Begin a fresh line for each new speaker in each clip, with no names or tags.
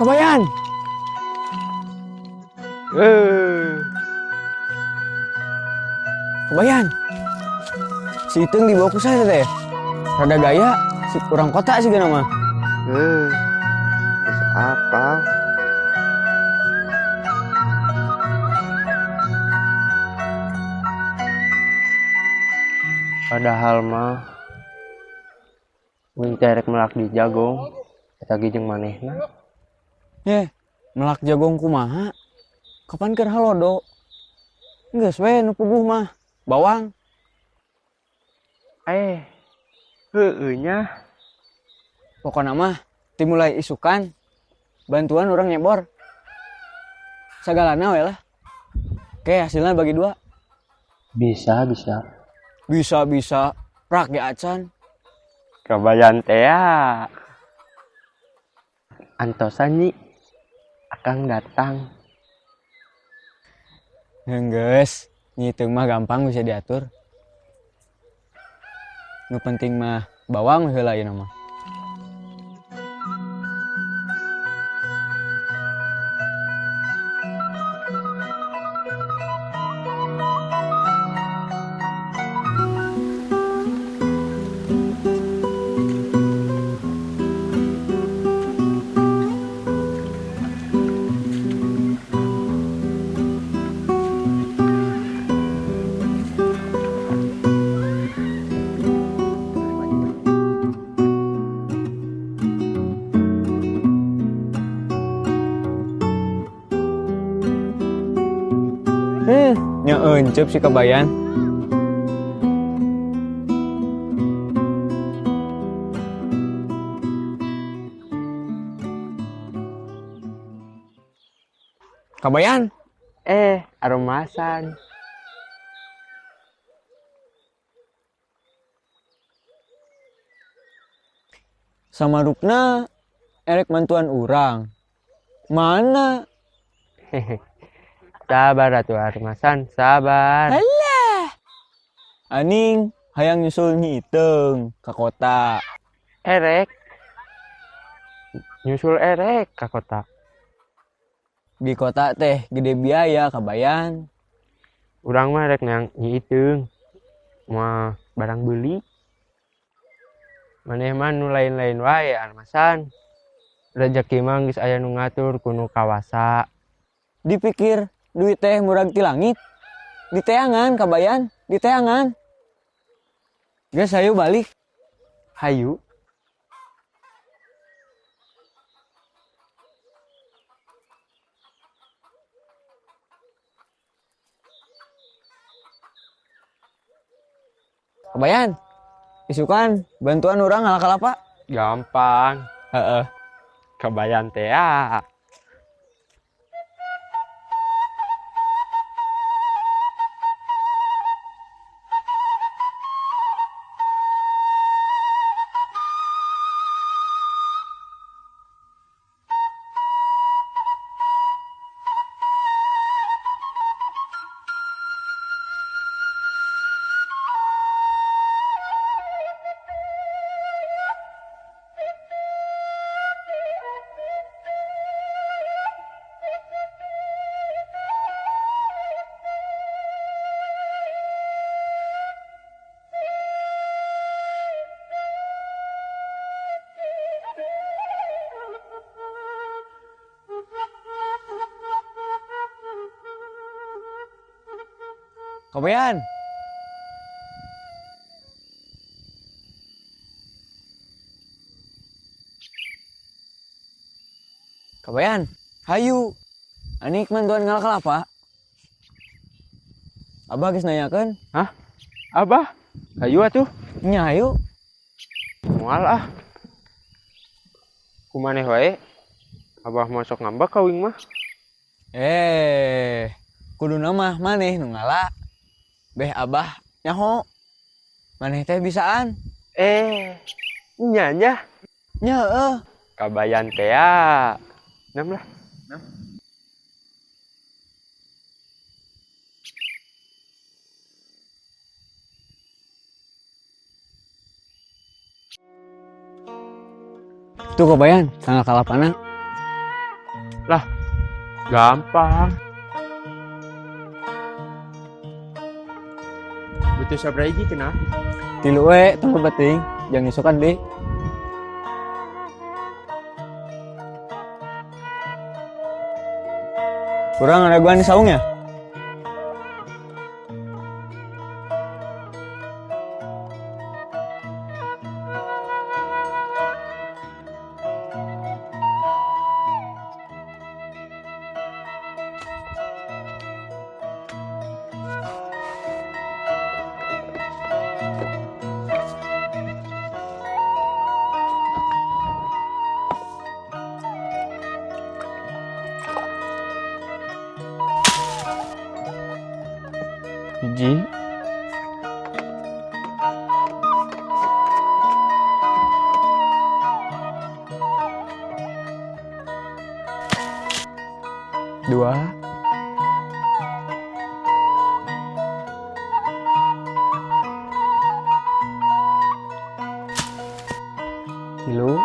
Kabayan. Kabayan. Si Iteng dibawa ku saya teh. Rada gaya, si kurang kota sih gana mah.
Terus apa? Padahal mah mun terek melak di jagong eta gijeng manehna.
Melak jagong kumaha? Kapan keur halodo? Geus we nu puguh mah. Bawang.
Heueuh nya.
Pokona mah timulai isukan bantuan orang nyebor. Sagalana we lah. Oke, hasilnya bagi dua.
Bisa.
Bisa. Rak ge acan.
Kabayan teh ya. Antosan nyi akang datang.
Geus, nyitung mah gampang bisa diatur. Nu penting mah bawang heula ieu mah. Nyeunceup si Kabayan. Kabayan,
Aromasan.
samarupna erek mantuan urang. Mana?
Sabar atuh Aromasan, sabar.
Aning hayang nyusul Nyi Iteng ka kota.
Erek. Nyusul erek ka kota.
Di kota teh gede biaya Kabayan.
Urang mah rek nang Nyi Iteung. Mah barang beli. Maneh mah nu lain-lain wae Aromasan. Rezeki mah geus aya nu ngatur kuno kawasa.
Dipikir duit teh murag ti langit. Diteangan Kabayan, diteangan. Geus hayu balik.
Hayu.
Kabayan, isukan bantuan orang ngalak kalapa.
Gampang.
Heeh.
Kabayan teh ya.
Kabayan. Kabayan, hayu. Anik bantuan ngalak kalapa. Abah geus nanyakeun.
Abah, hayu atuh.
Nya hayu.
Moal ah. Kumaneh wae. Abah masuk ngambek kawing mah.
Kuduna mah maneh nu ngalak. Beh abah nyaho. Maneh teh bisaan.
Nyanya.
Nya heueuh.
Kabayan teh ya. Nam lah.
Tuh Kabayan, tanggal kalapana.
Lah, gampang. Butuh sabra hiji kenapa?
Tilu we, tunggu penting. Jangan isukan deh. Kurang ada gua di saung ya? Hiji. Dua. Tilu.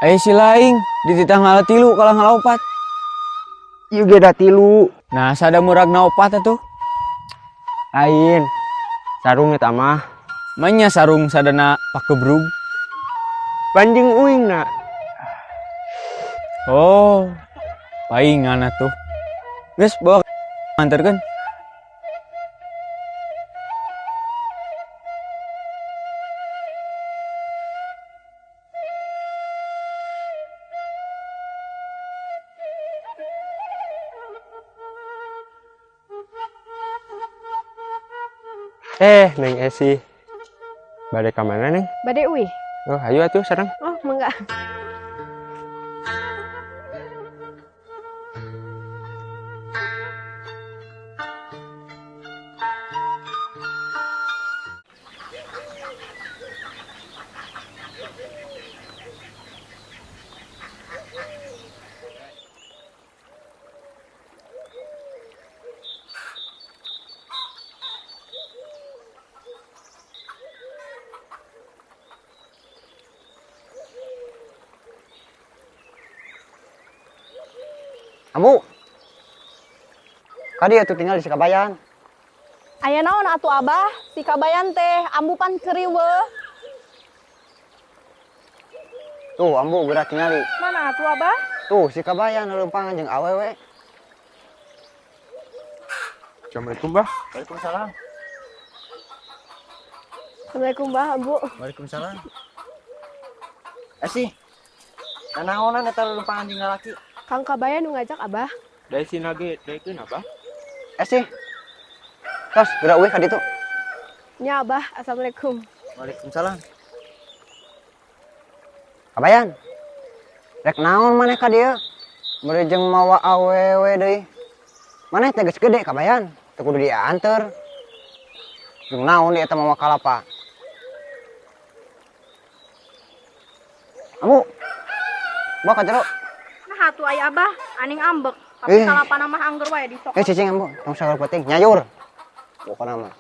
Ayo si laing, dititah ngala tilu kalah ngala opat.
Ieu ge da tilu.
Nah, sada muragna opat atuh.
Lain. Sarung eta mah.
Manya sarung sadana pakebrug.
Panjing uingna.
Oh, paingan atuh. Geus bawa anterkeun.
Neng Esi. Bade ka mana, Neng?
Bade uih.
Oh, ayo atuh sareng.
Oh, mangga.
Ambu, kadi atuh tinggal di Sikabayan.
Aya naon atuh Abah? Si kabayan teh ambupan keriweuh.
Tuh, ambu geura tingali.
Mana atuh Abah?
Tuh, Sikabayan leumpang jeung awewe.
Assalamualaikum, Bah.
Waalaikumsalam.
Assalamualaikum Bah, Bu.
Waalaikumsalam. Esi, nanaonan eta leumpang jeung lalaki?
Kang kabayan nu ngajak Abah.
Dari sini lagi, dekeun apa?
Esi, tos geura eueuh ka ditu.
Nya Abah, Assalamualaikum.
Waalaikumsalam. Kabayan, rek naon maneh ka dieu? Beureum jeung mawa awewe deui. Maneh teh geus gede kabayan, teu kudu dianter. Jeung naon di eta mawa kalapa? Ambu, bawa ka jero.
Nah atuh aya Abah, aning ambek. Tapi
Eh.
kalapana mah angger wae di sok.
Cicing ambu, tong sagala penting nyayur. Pokona mah.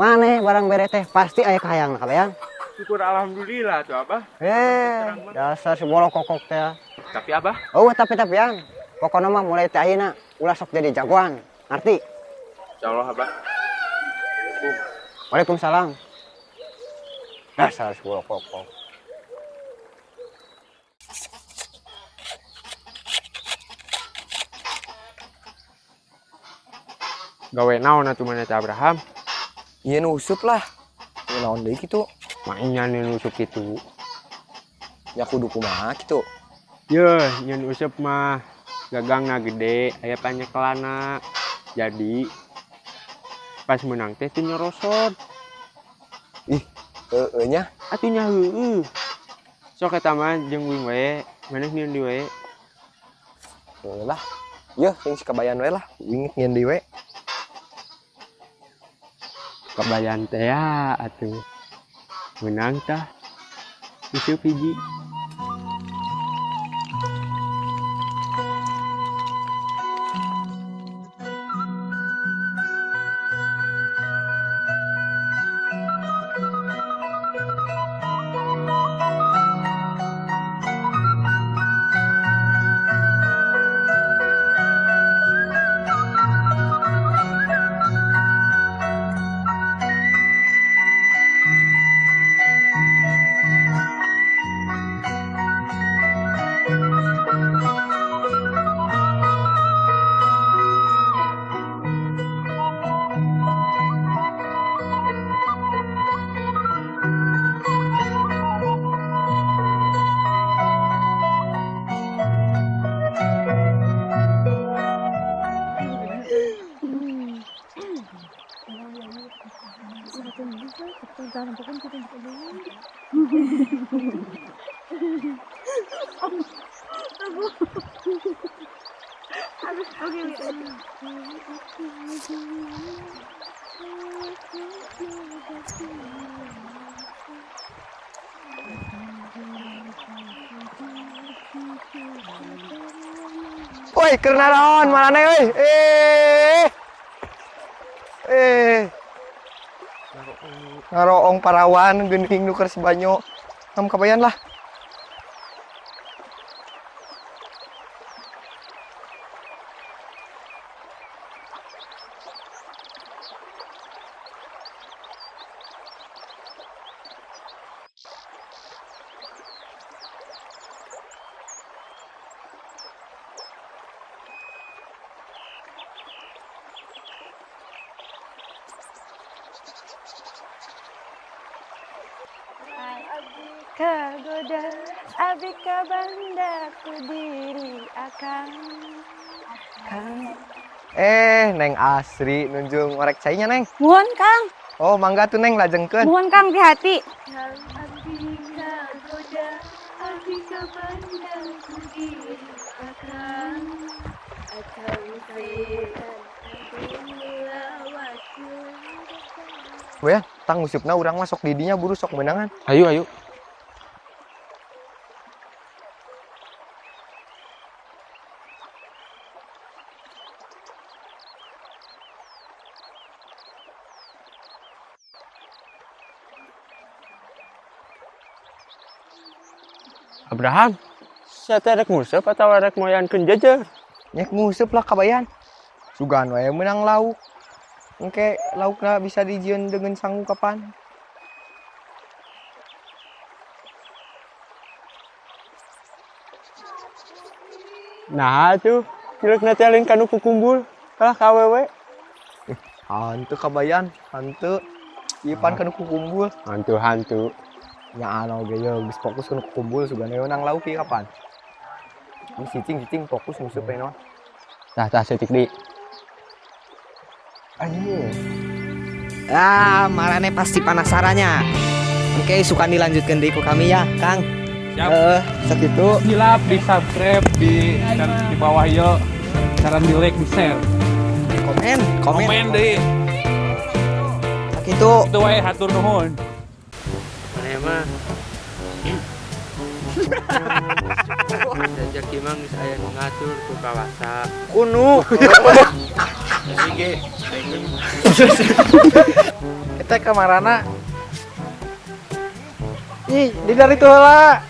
Maneh barang bere teh pasti aya kahayangna kabayan.
Syukur alhamdulillah tuh, Abah.
Dasar si bolok kokok teh.
Tapi Abah,
Oh, tapi-tapian. Pokona mah mulai teh ayeuna ulah sok jadi jagoan. Ngerti?
insyaallah Abah.
Waalaikumsalam. Dasar si bolok kokok.
Gawe naon atuh mana teh Abraham?
Ieu nu useup lah. Ieu naon deui kitu?
Mainnya nih nusuk itu.
Ya kudu kumaha kitu.
Yeuh, nyen usep mah gagangna gede, aya panyekelana. Jadi pas menang teh teu nyorosot.
Heueuh nya.
Atuh nya heueuh. Sok eta mah jeung wing we, maneh nyieun di we.
Lah. Yeuh, sing Sikabayan we lah. Wingit nyeun deui we.
Kabayan teh ya atuh. Menang tah. Useup hiji.
Woi, karena naon mana nih, woi? Ngaroong parawan geuning nu keur banyo. Ngam kabayan lah.
Kagoda abika banda ku diri akan
Neng Asri nunjung ngorek cainya, Neng.
Muhun Kang,
Oh, mangga tuh Neng lajengkeun.
muhun Kang hati-hati.
Weh, tang usupna urang masuk didinya buru sok menangan.
Ayo, ayo. Abraham, saya terek ngusep atau rek moyankeun jajar?
Nyek nguseup lah kabayan. Sugan wae menang lauk. Engke laukna bisa dijieun dengan sangu kapan.
Nah tuh, cilek netelin kanu kukumbul, kalah kawewe.
Hantu kabayan, hantu. Ieu pan kanu kukumbul.
Hantu-hantu.
Nya anu ge ye geus fokus kanu kukumbul sugan we menang lauk ieu kapan. Ini cicing fokus nguseup we naon.
Tah setik di.
Ayo.
Marane pasti penasarannya. Oke, suka dilanjutkan di ku kami ya, Kang.
Siap.
Sakitu.
Silap di subscribe di bawah yuk. Cara di like, di share.
Komen.
Deh.
Sakitu.
Itu wae hatur nuhun.
Mana mah? Rezeki mah geus aya nu ngatur ku kawasa.
Kuno. Eta kamarana. Ih, di dari tuh lah.